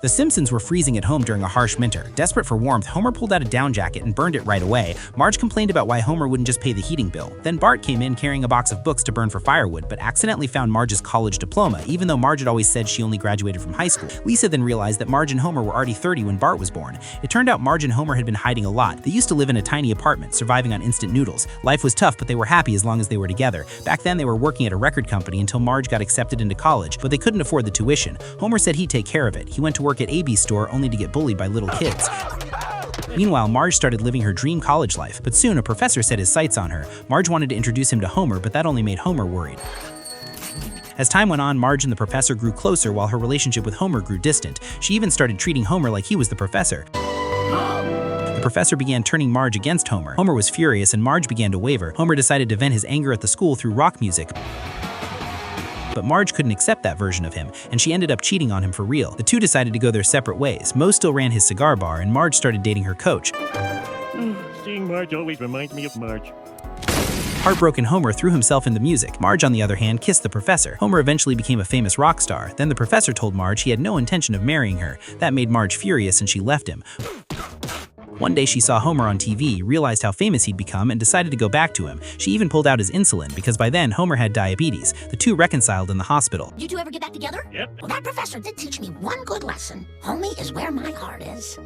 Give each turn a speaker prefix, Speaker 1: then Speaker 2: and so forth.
Speaker 1: The Simpsons were freezing at home during a harsh winter. Desperate for warmth, Homer pulled out a down jacket and burned it right away. Marge complained about why Homer wouldn't just pay the heating bill. Then Bart came in carrying a box of books to burn for firewood, but accidentally found Marge's college diploma, even though Marge had always said she only graduated from high school. Lisa then realized that Marge and Homer were already 30 when Bart was born. It turned out Marge and Homer had been hiding a lot. They used to live in a tiny apartment, surviving on instant noodles. Life was tough, but they were happy as long as they were together. Back then, they were working at a record company until Marge got accepted into college, but they couldn't afford the tuition. Homer said he'd take care of it. He went to work at AB's store only to get bullied by little kids. Meanwhile, Marge started living her dream college life, but soon a professor set his sights on her. Marge wanted to introduce him to Homer, but that only made Homer worried. As time went on, Marge and the professor grew closer while her relationship with Homer grew distant. She even started treating Homer like he was the professor. The professor began turning Marge against Homer. Homer was furious and Marge began to waver. Homer decided to vent his anger at the school through rock music. But Marge couldn't accept that version of him, and she ended up cheating on him for real. The two decided to go their separate ways. Moe still ran his cigar bar, and Marge started dating her coach.
Speaker 2: Seeing Marge always reminds me of Marge.
Speaker 1: Heartbroken, Homer threw himself into music. Marge, on the other hand, kissed the professor. Homer eventually became a famous rock star. Then the professor told Marge he had no intention of marrying her. That made Marge furious and she left him. One day she saw Homer on TV, realized how famous he'd become, and decided to go back to him. She even pulled out his insulin because by then Homer had diabetes. The two reconciled in the hospital.
Speaker 3: You two ever get back together?
Speaker 2: Yep.
Speaker 3: Well, that professor did teach me one good lesson. Homie is where my heart is.